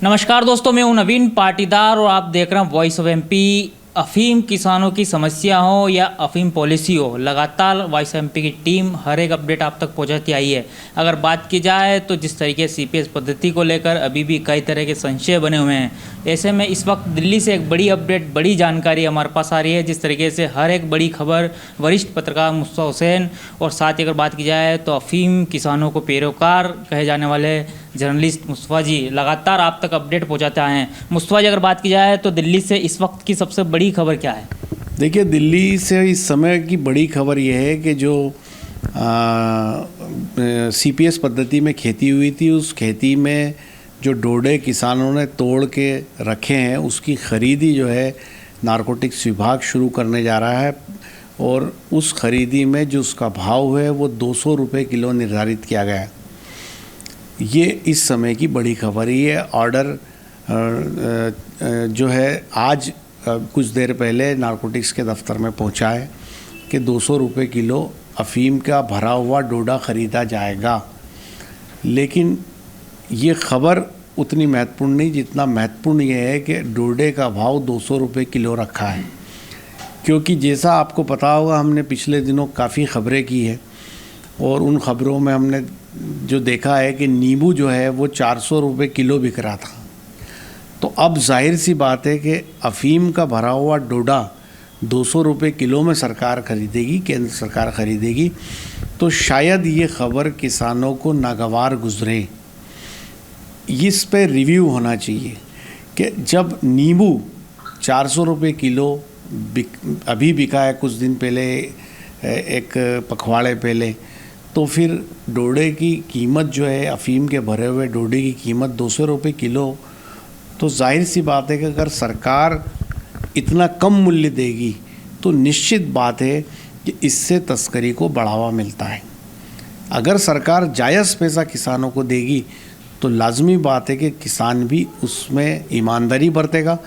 नमस्कार दोस्तों, मैं हूं नवीन पाटीदार और आप देख रहे हैं वॉइस ऑफ एमपी। अफीम किसानों की समस्या हो या अफीम पॉलिसी हो, लगातार वॉइस ऑफ एमपी की टीम हर एक अपडेट आप तक पहुंचाती आई है। अगर बात की जाए तो जिस तरीके से सीपीएस पद्धति को लेकर अभी भी कई तरह के संशय बने हुए हैं, ऐसे में इस वक्त दिल्ली से एक बड़ी अपडेट, बड़ी जानकारी हमारे पास आ रही है। जिस तरीके से हर एक बड़ी खबर वरिष्ठ पत्रकार मुस्तफा हुसैन और साथ ही अगर बात की जाए तो अफीम किसानों को पैरोकार कहे जाने वाले जर्नलिस्ट मुस्तफा जी लगातार आप तक अपडेट पहुंचाते आए हैं। मुस्तफा जी, अगर बात की जाए तो दिल्ली से इस वक्त की सबसे बड़ी खबर क्या है? देखिए, दिल्ली से इस समय की बड़ी खबर यह है कि जो सीपीएस पद्धति में खेती हुई थी, उस खेती में जो डोडे किसानों ने तोड़ के रखे हैं, उसकी खरीदी जो है नारकोटिक्स विभाग शुरू करने जा रहा है। और उस खरीदी में जो उसका भाव है वो 200 रुपये किलो निर्धारित किया गया है। ये इस समय की बड़ी खबर। ये ऑर्डर जो है आज कुछ देर पहले नारकोटिक्स के दफ्तर में पहुंचा है कि 200 रुपये किलो अफीम का भरा हुआ डोडा ख़रीदा जाएगा। लेकिन ये खबर उतनी महत्वपूर्ण नहीं जितना महत्वपूर्ण ये है कि डोडे का भाव 200 रुपये किलो रखा है। क्योंकि जैसा आपको पता होगा, हमने पिछले दिनों काफ़ी खबरें की है और उन खबरों में हमने जो देखा है कि नींबू जो है वो 400 रुपये किलो बिक रहा था। तो अब जाहिर सी बात है कि अफीम का भरा हुआ डोडा 200 रुपये किलो में सरकार खरीदेगी, केंद्र सरकार खरीदेगी। तो शायद ये खबर किसानों को नागवार गुजरे। इस पे रिव्यू होना चाहिए कि जब नींबू 400 रुपये किलो अभी बिका है कुछ दिन पहले, एक पखवाड़े पहले, तो फिर डोडे की कीमत जो है, अफीम के भरे हुए डोडे की कीमत 200 रुपये किलो। तो जाहिर सी बात है कि अगर सरकार इतना कम मूल्य देगी तो निश्चित बात है कि इससे तस्करी को बढ़ावा मिलता है। अगर सरकार जायज़ पैसा किसानों को देगी तो लाजमी बात है कि किसान भी उसमें ईमानदारी बरतेगा।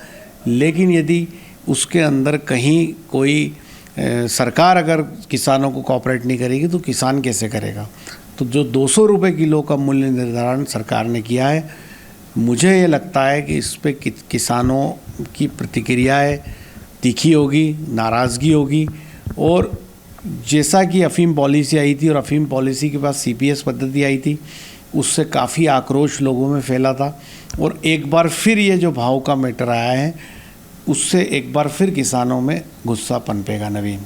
लेकिन यदि उसके अंदर कहीं कोई सरकार अगर किसानों को कोऑपरेट नहीं करेगी तो किसान कैसे करेगा? तो जो 200 रुपये किलो का मूल्य निर्धारण सरकार ने किया है, मुझे ये लगता है कि इस पे किसानों की प्रतिक्रियाएं तीखी होगी, नाराज़गी होगी। और जैसा कि अफीम पॉलिसी आई थी और अफीम पॉलिसी के बाद सीपीएस पद्धति आई थी, उससे काफ़ी आक्रोश लोगों में फैला था। और एक बार फिर ये जो भाव का मैटर आया है, उससे एक बार फिर किसानों में गुस्सा पनपेगा। नवीन,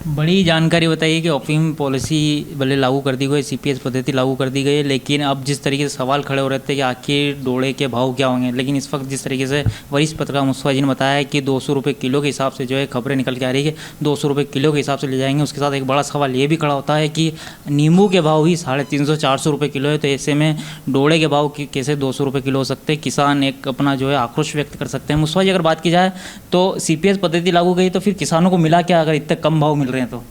बड़ी जानकारी बताइए कि अफीम पॉलिसी भले लागू कर दी गई, सीपीएस पद्धति लागू कर दी गई है, लेकिन अब जिस तरीके से सवाल खड़े हो रहे थे कि आखिर डोडे के भाव क्या होंगे, लेकिन इस वक्त जिस तरीके से वरिष्ठ पत्रकार मुस्तफा जी ने बताया कि 200 रुपये किलो के हिसाब से जो है खबरें निकल के आ रही है कि 200 रुपये किलो के हिसाब से ले जाएंगे। उसके साथ एक बड़ा सवाल ये भी खड़ा होता है कि नींबू के भाव ही 350-400 रुपये किलो है, तो ऐसे में डोडे के भाव कैसे 200 रुपये किलो हो सकते हैं? किसान एक अपना जो है आक्रोश व्यक्त कर सकते हैं। मुस्तफा जी, अगर बात की जाए तो सीपीएस पद्धति लागू गई तो फिर किसानों को मिला क्या अगर इतने कम भाव मिल रहे हैं तो?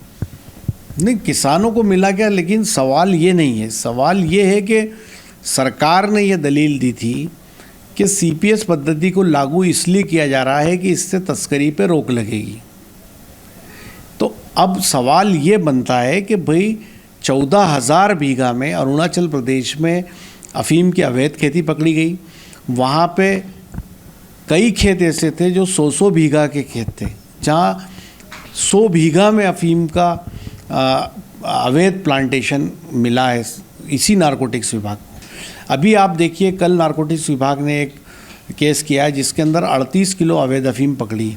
नहीं, किसानों को मिला क्या, लेकिन सवाल ये नहीं है। सवाल ये है कि सरकार ने ये दलील दी थी कि सीपीएस पद्धति को लागू इसलिए किया जा रहा है कि इससे तस्करी पे रोक लगेगी। तो अब सवाल ये बनता है कि भाई 14,000 बीघा में अरुणाचल प्रदेश में अफीम की अवैध खेती पकड़ी गई। वहाँ पे कई खेत ऐसे थे जो 100 बीघा के खेत थे, जहाँ 100 बीघा में अफीम का अवैध प्लांटेशन मिला है इसी नारकोटिक्स विभाग को। अभी आप देखिए, कल नारकोटिक्स विभाग ने एक केस किया है जिसके अंदर 38 किलो अवैध अफीम पकड़ी।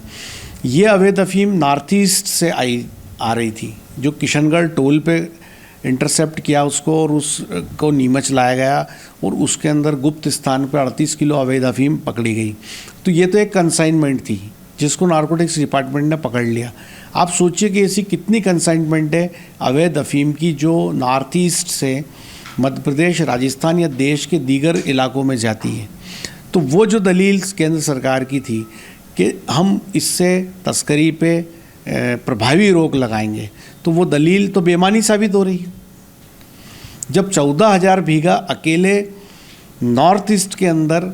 ये अवैध अफीम नॉर्थ ईस्ट से आ रही थी, जो किशनगढ़ टोल पे इंटरसेप्ट किया उसको और उसको नीमच लाया गया और उसके अंदर गुप्त स्थान पर 38 किलो अवैध अफीम पकड़ी गई। तो ये तो एक कंसाइनमेंट थी जिसको नारकोटिक्स डिपार्टमेंट ने पकड़ लिया। आप सोचिए कि ऐसी कितनी कंसाइनमेंट है अवैध अफीम की जो नॉर्थ ईस्ट से मध्य प्रदेश, राजस्थान या देश के दीगर इलाकों में जाती है। तो वो जो दलील केंद्र सरकार की थी कि हम इससे तस्करी पे प्रभावी रोक लगाएंगे, तो वो दलील तो बेमानी साबित हो रही है। जब 14,000 बीघा अकेले नॉर्थ ईस्ट के अंदर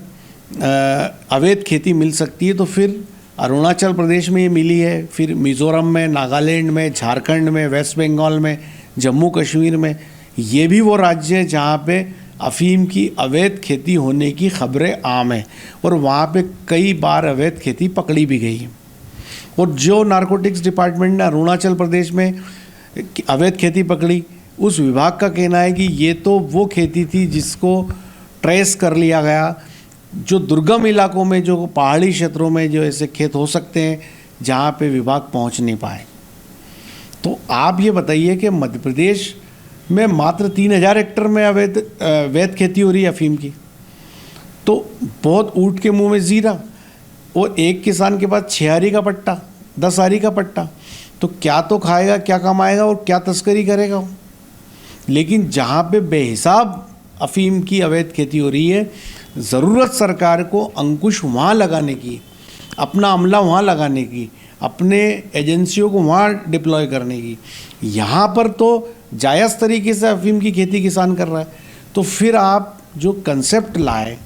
अवैध खेती मिल सकती है, तो फिर अरुणाचल प्रदेश में ये मिली है, फिर मिज़ोरम में, नागालैंड में, झारखंड में, वेस्ट बंगाल में, जम्मू कश्मीर में, ये भी वो राज्य है जहाँ पे अफ़ीम की अवैध खेती होने की खबरें आम हैं और वहाँ पे कई बार अवैध खेती पकड़ी भी गई है। और जो नारकोटिक्स डिपार्टमेंट ने अरुणाचल प्रदेश में अवैध खेती पकड़ी, उस विभाग का कहना है कि ये तो वो खेती थी जिसको ट्रेस कर लिया गया, जो दुर्गम इलाकों में, जो पहाड़ी क्षेत्रों में जो ऐसे खेत हो सकते हैं जहाँ पे विभाग पहुँच नहीं पाए। तो आप ये बताइए कि मध्य प्रदेश में मात्र 3000 हेक्टेयर में अवैध खेती हो रही है अफ़ीम की, तो बहुत ऊँट के मुंह में जीरा। और एक किसान के पास 6 आरी का पट्टा, 10 आरी का पट्टा, तो क्या तो खाएगा, क्या कमाएगा और क्या तस्करी करेगा वो। लेकिन जहाँ पे बेहिसाब अफ़ीम की अवैध खेती हो रही है, ज़रूरत सरकार को अंकुश वहाँ लगाने की, अपना अमला वहाँ लगाने की, अपने एजेंसियों को वहाँ डिप्लॉय करने की। यहाँ पर तो जायज़ तरीके से अफ़ीम की खेती किसान कर रहा है, तो फिर आप जो कंसेप्ट लाए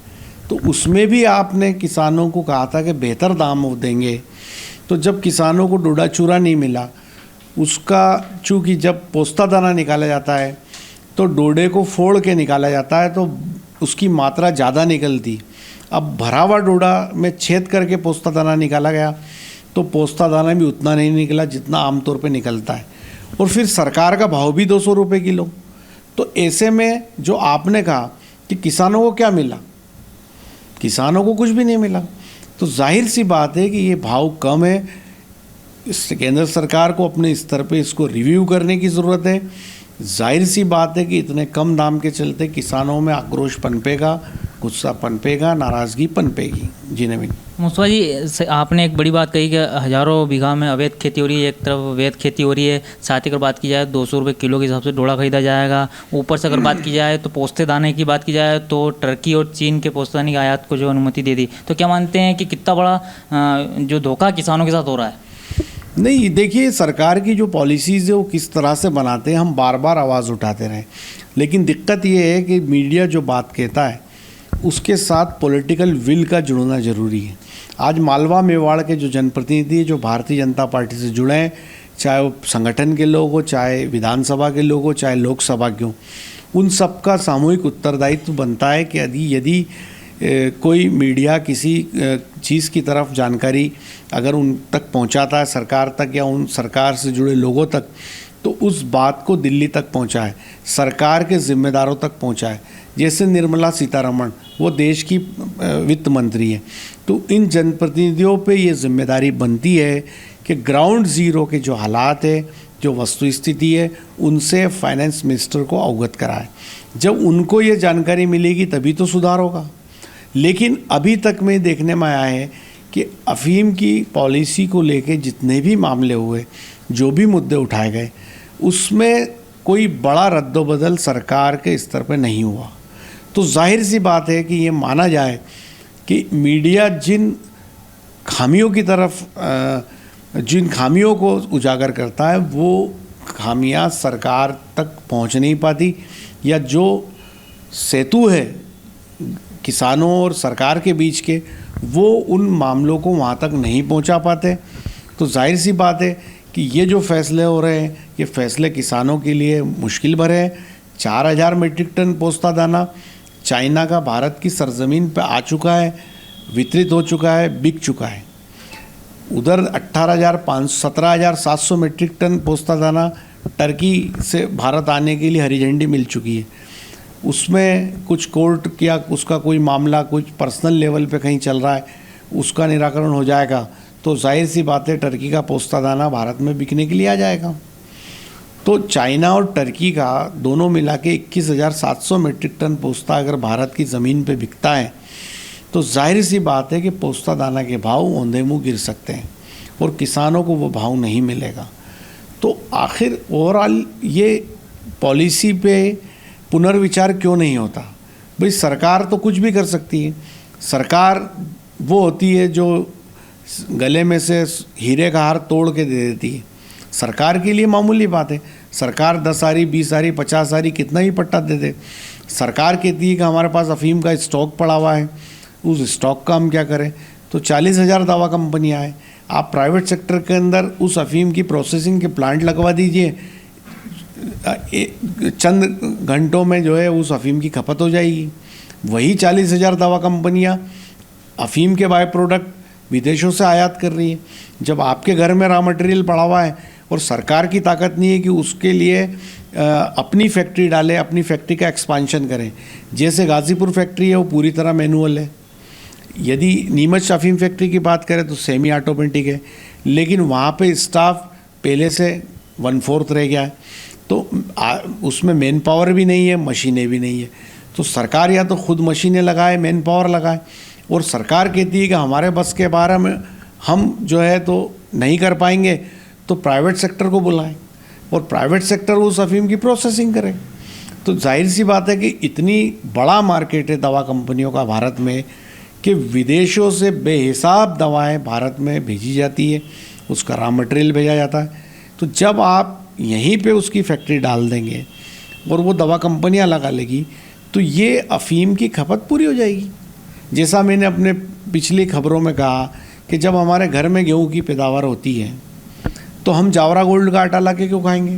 तो उसमें भी आपने किसानों को कहा था कि बेहतर दाम वो देंगे। तो जब किसानों को डोडा चूरा नहीं मिला, उसका चूँकि जब पोस्ता दाना निकाला जाता है तो डोडे को फोड़ के निकाला जाता है, तो उसकी मात्रा ज़्यादा निकलती। अब भरा हुआ डोडा में छेद करके पोस्ता दाना निकाला गया तो पोस्ता दाना भी उतना नहीं निकला जितना आमतौर पे निकलता है। और फिर सरकार का भाव भी 200 रुपये किलो। तो ऐसे में जो आपने कहा कि किसानों को क्या मिला, किसानों को कुछ भी नहीं मिला। तो जाहिर सी बात है कि ये भाव कम है। इस केंद्र सरकार को अपने स्तर पे इसको रिव्यू करने की ज़रूरत है। जाहिर सी बात है कि इतने कम दाम के चलते किसानों में आक्रोश पनपेगा, गुस्सा पनपेगा, नाराज़गी पनपेगी। जी नवीन मुस्तफा जी, आपने एक बड़ी बात कही कि हज़ारों बीघा में अवैध खेती हो रही है, एक तरफ अवैध खेती हो रही है, साथ ही अगर बात की जाए 200 रुपये किलो के हिसाब से डोडा खरीदा जाएगा। ऊपर से अगर बात की जाए तो पोस्ते दाने की बात की जाए तो टर्की और चीन के पोस्ते दाने की आयात को जो अनुमति दे दी, तो क्या मानते हैं कि कितना बड़ा जो धोखा किसानों के साथ हो रहा है? नहीं, देखिए सरकार की जो पॉलिसीज़ है वो किस तरह से बनाते हैं, हम बार बार आवाज़ उठाते रहें, लेकिन दिक्कत ये है कि मीडिया जो बात कहता है उसके साथ पॉलिटिकल विल का जुड़ना ज़रूरी है। आज मालवा मेवाड़ के जो जनप्रतिनिधि जो भारतीय जनता पार्टी से जुड़े हैं, चाहे वो संगठन के लोग हो, चाहे विधानसभा के लोग हो, चाहे लोकसभा के हो, उन सब का सामूहिक उत्तरदायित्व बनता है कि यदि कोई मीडिया किसी चीज़ की तरफ जानकारी अगर उन तक पहुंचाता है, सरकार तक या उन सरकार से जुड़े लोगों तक, तो उस बात को दिल्ली तक पहुंचाए, सरकार के जिम्मेदारों तक पहुंचाए। जैसे निर्मला सीतारमण, वो देश की वित्त मंत्री है, तो इन जनप्रतिनिधियों पे ये जिम्मेदारी बनती है कि ग्राउंड ज़ीरो के जो हालात है, जो वस्तु स्थिति है, उनसे फाइनेंस मिनिस्टर को अवगत कराए। जब उनको ये जानकारी मिलेगी तभी तो सुधार होगा। लेकिन अभी तक में देखने में आया है कि अफ़ीम की पॉलिसी को लेके जितने भी मामले हुए, जो भी मुद्दे उठाए गए, उसमें कोई बड़ा रद्दोबदल सरकार के स्तर पर नहीं हुआ। तो जाहिर सी बात है कि ये माना जाए कि मीडिया जिन खामियों की तरफ जिन खामियों को उजागर करता है, वो खामियां सरकार तक पहुंच नहीं पाती, या जो सेतु है किसानों और सरकार के बीच के, वो उन मामलों को वहाँ तक नहीं पहुँचा पाते। तो जाहिर सी बात है कि ये जो फैसले हो रहे हैं, ये फैसले किसानों के लिए मुश्किल भरे हैं। 4000 मीट्रिक टन पोस्ता दाना चाइना का भारत की सरजमीन पर आ चुका है, वितरित हो चुका है, बिक चुका है। उधर 17,700 मीट्रिक टन पोस्ता दाना टर्की से भारत आने के लिए हरी झंडी मिल चुकी है। उसमें कुछ कोर्ट या उसका कोई मामला कुछ पर्सनल लेवल पे कहीं चल रहा है, उसका निराकरण हो जाएगा तो जाहिर सी बात है टर्की का पोस्ता दाना भारत में बिकने के लिए आ जाएगा। तो चाइना और टर्की का दोनों मिला के 21,700 मीट्रिक टन पोस्ता अगर भारत की ज़मीन पे बिकता है तो जाहिर सी बात है कि पोस्ता दाना के भाव औंधे मुँह गिर सकते हैं और किसानों को वो भाव नहीं मिलेगा। तो आखिर ओवरऑल ये पॉलिसी पे पुनर्विचार क्यों नहीं होता? भाई सरकार तो कुछ भी कर सकती है। सरकार वो होती है जो गले में से हीरे का हार तोड़ के दे देती है। सरकार के लिए मामूली बात है, सरकार 10 आरी 20 आरी 50 आरी कितना ही पट्टा दे दे। सरकार कहती है कि हमारे पास अफीम का स्टॉक पड़ा हुआ है, उस स्टॉक का हम क्या करें? तो 40,000 दवा कंपनियाँ हैं, आप प्राइवेट सेक्टर के अंदर उस अफीम की प्रोसेसिंग के प्लांट लगवा दीजिए, चंद घंटों में जो है उस अफीम की खपत हो जाएगी। वही 40,000 दवा कंपनियां अफीम के बाय प्रोडक्ट विदेशों से आयात कर रही है। जब आपके घर में रॉ मटेरियल पड़ा हुआ है और सरकार की ताकत नहीं है कि उसके लिए अपनी फैक्ट्री डाले, अपनी फैक्ट्री का एक्सपांशन करें। जैसे गाज़ीपुर फैक्ट्री है वो पूरी तरह मैनुअल है। यदि नीमच अफीम फैक्ट्री की बात करें तो सेमी ऑटोमेटिक है, लेकिन वहाँ पे स्टाफ पहले से 1/4 रह गया है। तो उसमें मैन पावर भी नहीं है, मशीनें भी नहीं है। तो सरकार या तो खुद मशीनें लगाए, मैन पावर लगाए, और सरकार कहती है कि हमारे बस के बारे में हम जो है तो नहीं कर पाएंगे, तो प्राइवेट सेक्टर को बुलाएं और प्राइवेट सेक्टर उस अफीम की प्रोसेसिंग करे। तो जाहिर सी बात है कि इतनी बड़ा मार्केट है दवा कंपनियों का भारत में कि विदेशों से बेहिसाब दवाएं भारत में भेजी जाती है, उसका रॉ मटेरियल भेजा जाता है। तो जब आप यहीं पे उसकी फैक्ट्री डाल देंगे और वो दवा कंपनियां लगा लेगी तो ये अफीम की खपत पूरी हो जाएगी। जैसा मैंने अपने पिछली खबरों में कहा कि जब हमारे घर में गेहूं की पैदावार होती है तो हम जावरा गोल्ड का आटा ला के क्यों खाएंगे,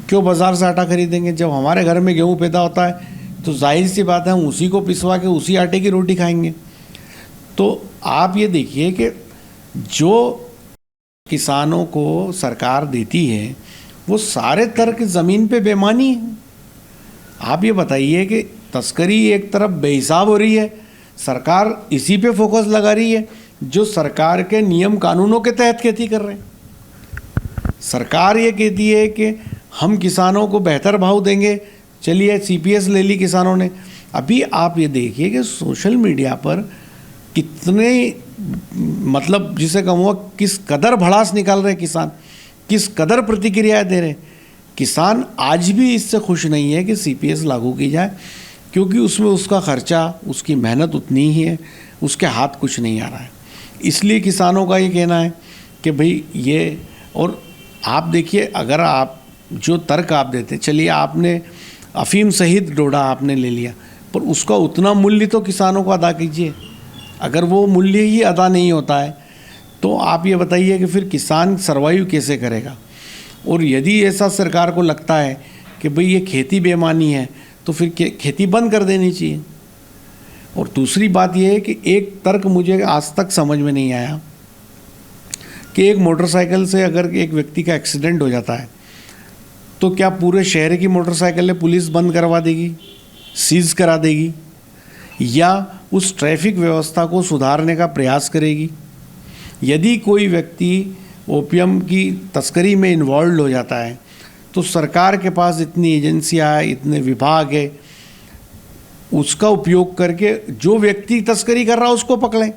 क्यों बाज़ार से आटा खरीदेंगे। जब हमारे घर में गेहूं पैदा होता है तो जाहिर सी बात है हम उसी को पिसवा के उसी आटे की रोटी खाएंगे। तो आप ये देखिए कि जो किसानों को सरकार देती है वो सारे तर्क ज़मीन पे बेईमानी है। आप ये बताइए कि तस्करी एक तरफ बेहिसाब हो रही है, सरकार इसी पे फोकस लगा रही है जो सरकार के नियम कानूनों के तहत खेती कर रहे हैं। सरकार ये कहती है कि हम किसानों को बेहतर भाव देंगे, चलिए सीपीएस ले ली किसानों ने। अभी आप ये देखिए कि सोशल मीडिया पर कितने मतलब जिसे कहूँगा किस कदर भड़ास निकाल रहे हैं किसान, किस कदर प्रतिक्रियाएं दे रहे हैं। किसान आज भी इससे खुश नहीं है कि सीपीएस लागू की जाए, क्योंकि उसमें उसका खर्चा, उसकी मेहनत उतनी ही है, उसके हाथ कुछ नहीं आ रहा है। इसलिए किसानों का ये कहना है कि भाई ये, और आप देखिए अगर आप जो तर्क आप देते, चलिए आपने अफीम सहित डोडा आपने ले लिया, पर उसका उतना मूल्य तो किसानों को अदा कीजिए। अगर वो मूल्य ही अदा नहीं होता है तो आप ये बताइए कि फिर किसान सर्वाइव कैसे करेगा। और यदि ऐसा सरकार को लगता है कि भाई ये खेती बेईमानी है तो फिर खेती बंद कर देनी चाहिए। और दूसरी बात यह है कि एक तर्क मुझे आज तक समझ में नहीं आया कि एक मोटरसाइकिल से अगर एक व्यक्ति का एक्सीडेंट हो जाता है तो क्या पूरे शहर की मोटरसाइकिलें पुलिस बंद करवा देगी, सीज करा देगी, या उस ट्रैफिक व्यवस्था को सुधारने का प्रयास करेगी। यदि कोई व्यक्ति ओपीएम की तस्करी में इन्वॉल्व हो जाता है तो सरकार के पास इतनी एजेंसियां हैं, इतने विभाग है, उसका उपयोग करके जो व्यक्ति तस्करी कर रहा है उसको पकड़ें।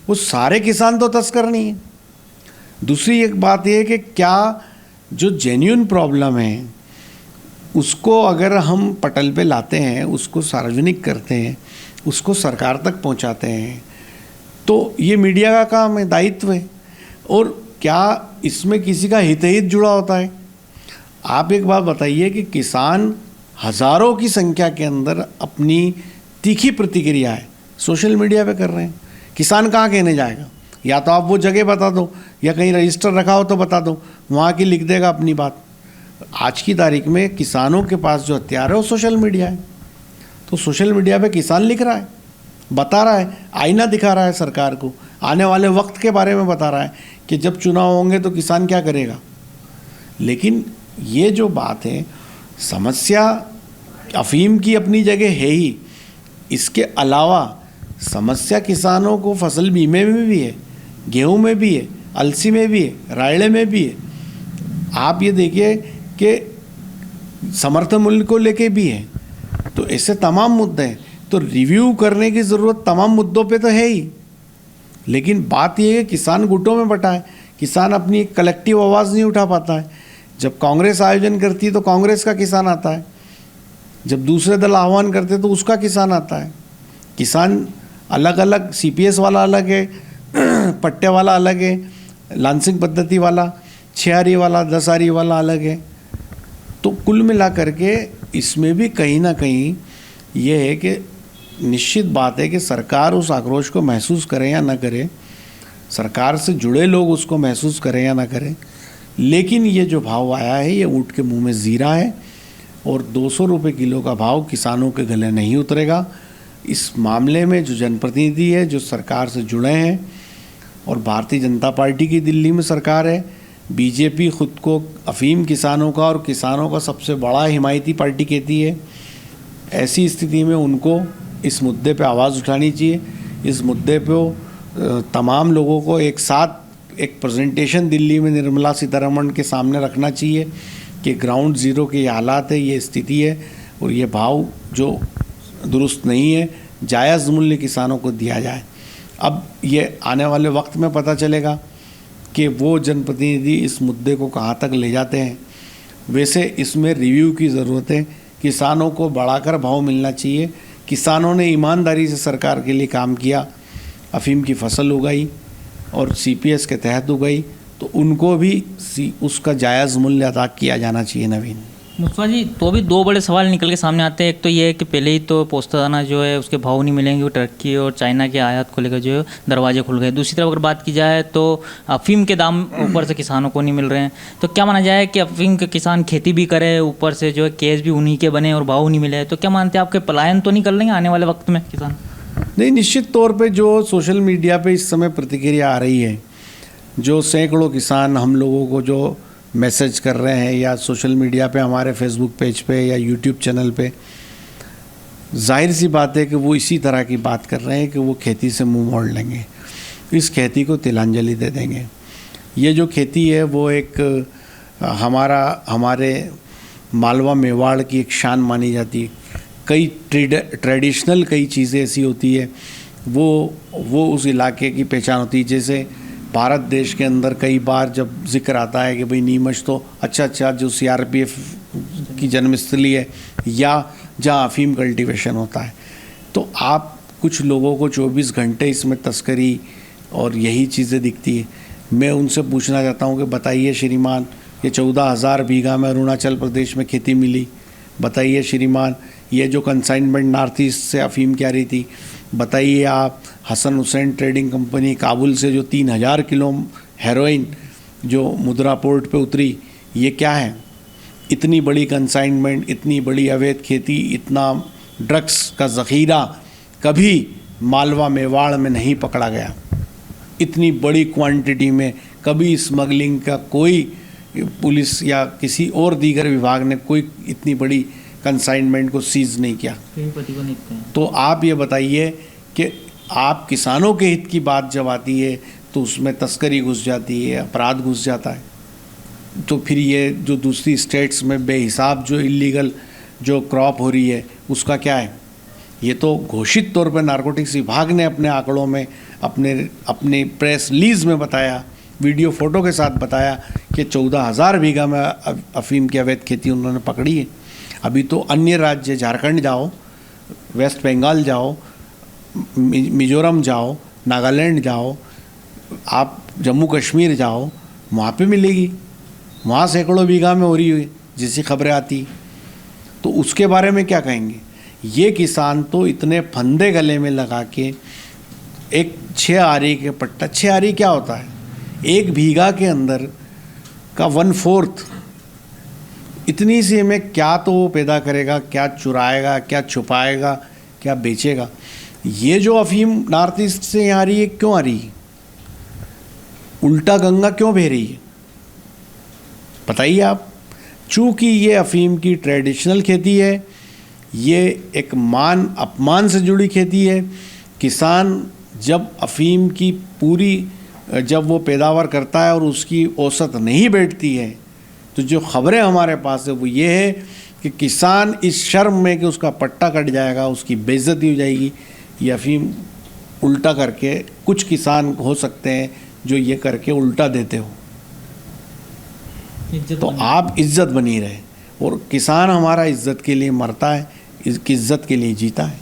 वो सारे किसान तो तस्कर नहीं है। दूसरी एक बात यह है कि क्या जो जेन्युइन प्रॉब्लम है उसको अगर हम पटल पे लाते हैं, उसको सार्वजनिक करते हैं, उसको सरकार तक पहुंचाते हैं, तो ये मीडिया का काम है, दायित्व है। और क्या इसमें किसी का हित जुड़ा होता है? आप एक बात बताइए कि किसान हज़ारों की संख्या के अंदर अपनी तीखी प्रतिक्रियाएं सोशल मीडिया पे कर रहे हैं। किसान कहाँ कहने जाएगा? या तो आप वो जगह बता दो या कहीं रजिस्टर रखा हो तो बता दो, वहाँ की लिख देगा अपनी बात। आज की तारीख में किसानों के पास जो हथियार है वो सोशल मीडिया है। तो सोशल मीडिया पे किसान लिख रहा है, बता रहा है, आईना दिखा रहा है सरकार को, आने वाले वक्त के बारे में बता रहा है कि जब चुनाव होंगे तो किसान क्या करेगा। लेकिन ये जो बात है, समस्या अफीम की अपनी जगह है ही, इसके अलावा समस्या किसानों को फसल बीमे में भी है, गेहूं में भी है, अलसी में भी है, रायड़े में भी है। आप ये देखिए कि समर्थन मूल्य को लेके भी है। तो ऐसे तमाम मुद्दे हैं, तो रिव्यू करने की ज़रूरत तमाम मुद्दों पे तो है ही। लेकिन बात यह है कि किसान गुटों में बटा है, किसान अपनी एक कलेक्टिव आवाज़ नहीं उठा पाता है। जब कांग्रेस आयोजन करती है तो कांग्रेस का किसान आता है, जब दूसरे दल आह्वान करते तो उसका किसान आता है। किसान अलग अलग, सीपीएस वाला अलग है, पट्टे वाला अलग है, लांसिंग पद्धति वाला, 6 आरी वाला, 10 आरी वाला अलग है। तो कुल मिला करके इसमें भी कहीं ना कहीं ये है कि निश्चित बात है कि सरकार उस आक्रोश को महसूस करे या ना करे, सरकार से जुड़े लोग उसको महसूस करें या ना करें, लेकिन ये जो भाव आया है ये ऊँट के मुंह में जीरा है। और 200 रुपये किलो का भाव किसानों के गले नहीं उतरेगा। इस मामले में जो जनप्रतिनिधि है, जो सरकार से जुड़े हैं, और भारतीय जनता पार्टी की दिल्ली में सरकार है, बीजेपी खुद को अफीम किसानों का और किसानों का सबसे बड़ा हिमायती पार्टी कहती है। ऐसी स्थिति में उनको इस मुद्दे पे आवाज़ उठानी चाहिए। इस मुद्दे पे तमाम लोगों को एक साथ एक प्रेजेंटेशन दिल्ली में निर्मला सीतारमण के सामने रखना चाहिए कि ग्राउंड ज़ीरो के ये हालात है, ये स्थिति है और ये भाव जो दुरुस्त नहीं है, जायज़ मूल्य किसानों को दिया जाए। अब ये आने वाले वक्त में पता चलेगा कि वो जनप्रतिनिधि इस मुद्दे को कहाँ तक ले जाते हैं। वैसे इसमें रिव्यू की ज़रूरत है। किसानों को बढ़ाकर भाव मिलना चाहिए। किसानों ने ईमानदारी से सरकार के लिए काम किया, अफीम की फसल उगाई और सीपीएस के तहत उगाई, तो उनको भी उसका जायज़ मूल्य अदा किया जाना चाहिए। नवीन मुस्तफा जी, तो भी दो बड़े सवाल निकल के सामने आते हैं। एक तो ये है कि पहले ही तो पोस्ता दाना जो है उसके भाव नहीं मिलेंगे, वो टर्की और चाइना के आयात को लेकर जो है दरवाजे खुल गए। दूसरी तरफ अगर बात की जाए तो अफीम के दाम ऊपर से किसानों को नहीं मिल रहे हैं। तो क्या माना जाए कि अफीम के किसान खेती भी करे, ऊपर से जो है केस भी उन्हीं के बने और भाव नहीं मिले, तो क्या मानते हैं आपके पलायन तो नहीं कर लेंगे आने वाले वक्त में किसान? नहीं, निश्चित तौर पे जो सोशल मीडिया पे इस समय प्रतिक्रिया आ रही है, जो सैकड़ों किसान हम लोगों को जो मैसेज कर रहे हैं या सोशल मीडिया पे हमारे फेसबुक पेज पे या यूट्यूब चैनल पे, जाहिर सी बात है कि वो इसी तरह की बात कर रहे हैं कि वो खेती से मुंह मोड़ लेंगे, इस खेती को तिलांजलि दे देंगे। ये जो खेती है वो एक हमारे मालवा मेवाड़ की एक शान मानी जाती है। कई ट्रेडिशनल कई चीज़ें ऐसी होती है वो उस इलाके की पहचान होती है। जैसे भारत देश के अंदर कई बार जब जिक्र आता है कि भाई नीमच तो अच्छा जो सीआरपीएफ की जन्मस्थली है या जहाँ अफीम कल्टीवेशन होता है, तो आप कुछ लोगों को 24 घंटे इसमें तस्करी और यही चीज़ें दिखती है। मैं उनसे पूछना चाहता हूँ कि बताइए श्रीमान, ये 14,000 बीघा में अरुणाचल प्रदेश में खेती मिली। बताइए श्रीमान, ये जो कंसाइनमेंट नॉर्थ ईस्ट से अफीम की आ रही थी, बताइए आप, हसन हुसैन ट्रेडिंग कंपनी काबुल से जो 3,000 किलो हेरोइन जो मुद्रा पोर्ट पे उतरी, ये क्या है? इतनी बड़ी कंसाइनमेंट, इतनी बड़ी अवैध खेती, इतना ड्रग्स का ज़ख़ीरा कभी मालवा मेवाड़ में नहीं पकड़ा गया। इतनी बड़ी क्वांटिटी में कभी स्मगलिंग का कोई पुलिस या किसी और दीगर विभाग ने कोई इतनी बड़ी कंसाइनमेंट को सीज नहीं किया। तो आप ये बताइए कि आप किसानों के हित की बात जब आती है तो उसमें तस्करी घुस जाती है, अपराध घुस जाता है। तो फिर ये जो दूसरी स्टेट्स में बेहिसाब जो इलीगल जो क्रॉप हो रही है उसका क्या है? ये तो घोषित तौर पर नारकोटिक्स विभाग ने अपने आंकड़ों में अपने प्रेस रिलीज में बताया, वीडियो फोटो के साथ बताया कि 14,000 बीघा में अफीम की अवैध खेती उन्होंने पकड़ी है। अभी तो अन्य राज्य, झारखंड जाओ, वेस्ट बंगाल जाओ, मिजोरम जाओ, नागालैंड जाओ, आप जम्मू कश्मीर जाओ, वहाँ पे मिलेगी। वहाँ सैकड़ों बीघा में हो रही हुई जैसी खबरें आती, तो उसके बारे में क्या कहेंगे? ये किसान तो इतने फंदे गले में लगा के एक 6 आरी के पट्टा, 6 आरी क्या होता है? 1 बीघा के अंदर का 1/4, इतनी सी में क्या तो वो पैदा करेगा, क्या चुराएगा, क्या छुपाएगा, क्या बेचेगा? ये जो अफीम नॉर्थ ईस्ट से यहाँ आ रही है, क्यों आ रही है? उल्टा गंगा क्यों बह रही है? बताइए आप। चूँकि ये अफीम की ट्रेडिशनल खेती है, ये एक मान अपमान से जुड़ी खेती है। किसान जब अफीम की पूरी जब वो पैदावार करता है और उसकी औसत नहीं बैठती है, तो जो खबरें हमारे पास है वो ये है कि किसान इस शर्म में कि उसका पट्टा कट जाएगा, उसकी बेइज्जती हो जाएगी, ये अफीम उल्टा करके, कुछ किसान हो सकते हैं जो ये करके उल्टा देते हो, तो आप इज्जत बनी रहे। और किसान हमारा इज्जत के लिए मरता है, इज्जत के लिए जीता है।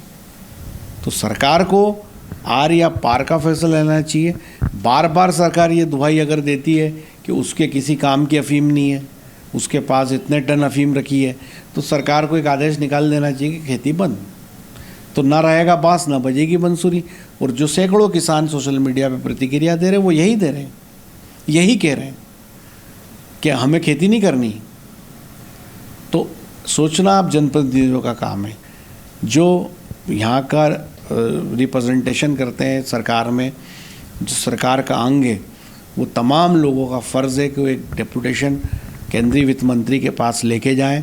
तो सरकार को आर या पार का फैसला लेना चाहिए। बार बार सरकार ये दुहाई अगर देती है कि उसके किसी काम की अफीम नहीं है, उसके पास इतने टन अफीम रखी है, तो सरकार को एक आदेश निकाल देना चाहिए कि खेती बंद। तो ना रहेगा बांस, ना बजेगी बंसुरी। और जो सैकड़ों किसान सोशल मीडिया पे प्रतिक्रिया दे रहे हैं वो यही दे रहे हैं, यही कह रहे हैं कि हमें खेती नहीं करनी। तो सोचना आप जनप्रतिनिधियों का काम है, जो यहाँ का रिप्रेजेंटेशन करते हैं सरकार में, जो सरकार का अंग है, वो तमाम लोगों का फ़र्ज़ है कि वो एक डेपुटेशन केंद्रीय वित्त मंत्री के पास लेके जाएं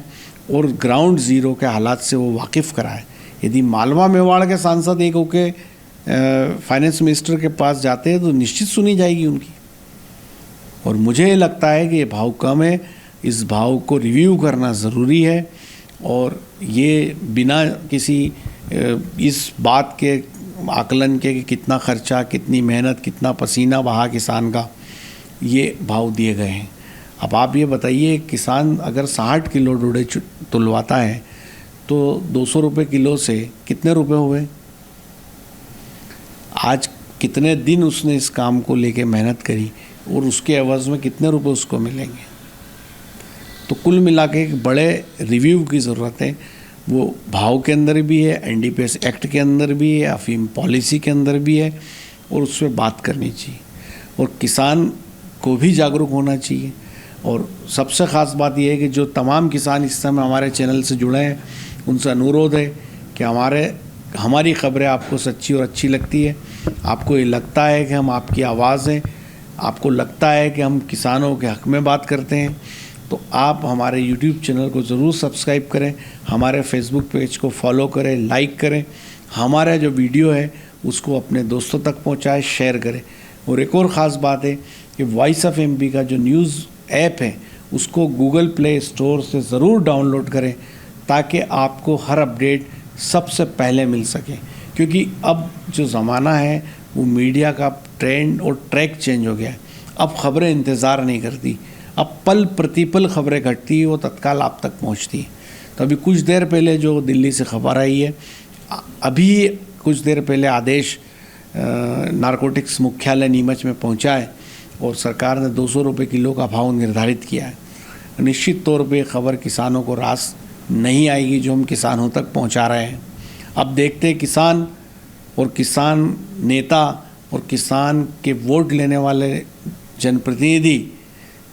और ग्राउंड ज़ीरो के हालात से वो वाकिफ़ कराएं। यदि मालवा मेवाड़ के सांसद एक होके फाइनेंस मिनिस्टर के पास जाते हैं तो निश्चित सुनी जाएगी उनकी। और मुझे लगता है कि ये भाव कम है, इस भाव को रिव्यू करना ज़रूरी है और ये बिना किसी इस बात के आकलन के कि कितना खर्चा, कितनी मेहनत, कितना पसीना बहा किसान का, ये भाव दिए गए हैं। अब आप ये बताइए, किसान अगर 60 किलो डोडे तुलवाता है तो 200 रुपये किलो से कितने रुपए हुए? आज कितने दिन उसने इस काम को लेके मेहनत करी और उसके एवज़ में कितने रुपए उसको मिलेंगे? तो कुल मिला के एक बड़े रिव्यू की ज़रूरत है। वो भाव के अंदर भी है, एनडीपीएस एक्ट के अंदर भी है, अफीम पॉलिसी के अंदर भी है और उस पर बात करनी चाहिए और किसान को भी जागरूक होना चाहिए। और सबसे ख़ास बात यह है कि जो तमाम किसान इस समय हमारे चैनल से जुड़े हैं, उनसे अनुरोध है कि हमारी ख़बरें आपको सच्ची और अच्छी लगती है, आपको ये लगता है कि हम आपकी आवाज़ हैं, आपको लगता है कि हम किसानों के हक़ में बात करते हैं, तो आप हमारे YouTube चैनल को ज़रूर सब्सक्राइब करें, हमारे फेसबुक पेज को फॉलो करें, लाइक करें, हमारा जो वीडियो है उसको अपने दोस्तों तक पहुंचाएं, शेयर करें। और एक और ख़ास बात है कि वॉइस ऑफ एमपी का जो न्यूज़ ऐप है उसको गूगल प्ले स्टोर से ज़रूर डाउनलोड करें ताकि आपको हर अपडेट सबसे पहले मिल सके, क्योंकि अब जो ज़माना है वो मीडिया का ट्रेंड और ट्रैक चेंज हो गया है। अब ख़बरें इंतज़ार नहीं करती, अब पल प्रतिपल ख़बरें घटती है, वो तत्काल आप तक पहुंचती है। तो अभी कुछ देर पहले जो दिल्ली से खबर आई है, अभी कुछ देर पहले आदेश नारकोटिक्स मुख्यालय नीमच में पहुंचा है और सरकार ने 200 रुपये किलो का भाव निर्धारित किया है। निश्चित तौर पे खबर किसानों को रास नहीं आएगी जो हम किसानों तक पहुंचा रहे हैं। अब देखते हैं किसान और किसान नेता और किसान के वोट लेने वाले जनप्रतिनिधि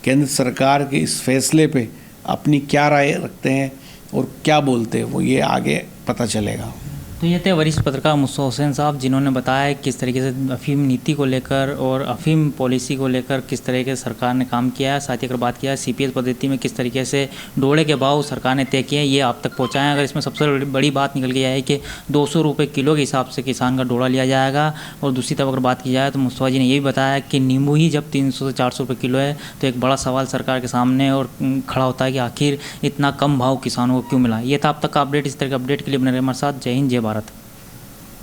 केंद्र सरकार के इस फैसले पे अपनी क्या राय रखते हैं और क्या बोलते हैं, वो ये आगे पता चलेगा। तो ये थे वरिष्ठ पत्रकार मुस्तफा हुसैन साहब, जिन्होंने बताया किस तरीके से अफीम नीति को लेकर और अफीम पॉलिसी को लेकर किस तरीके से सरकार ने काम किया है। साथ ही अगर बात किया है सीपीएस पद्धति में किस तरीके से डोड़े के भाव सरकार ने तय किए हैं, ये आप तक पहुँचाएँ। अगर इसमें सबसे बड़ी बात निकल के है कि 200 रुपये किलो के हिसाब से किसान का डोड़ा लिया जाएगा। और दूसरी तरफ अगर बात की जाए तो मुस्तफा जी ने ये भी बताया कि नींबू ही जब 300 से 400 रुपये किलो है तो एक बड़ा सवाल सरकार के सामने और खड़ा होता है कि आखिर इतना कम भाव किसानों को क्यों मिला। ये था अब तक का अपडेट। इस तरह के अपडेट के लिए बने रहे हमारे साथ। जय हिंद, जय भारत।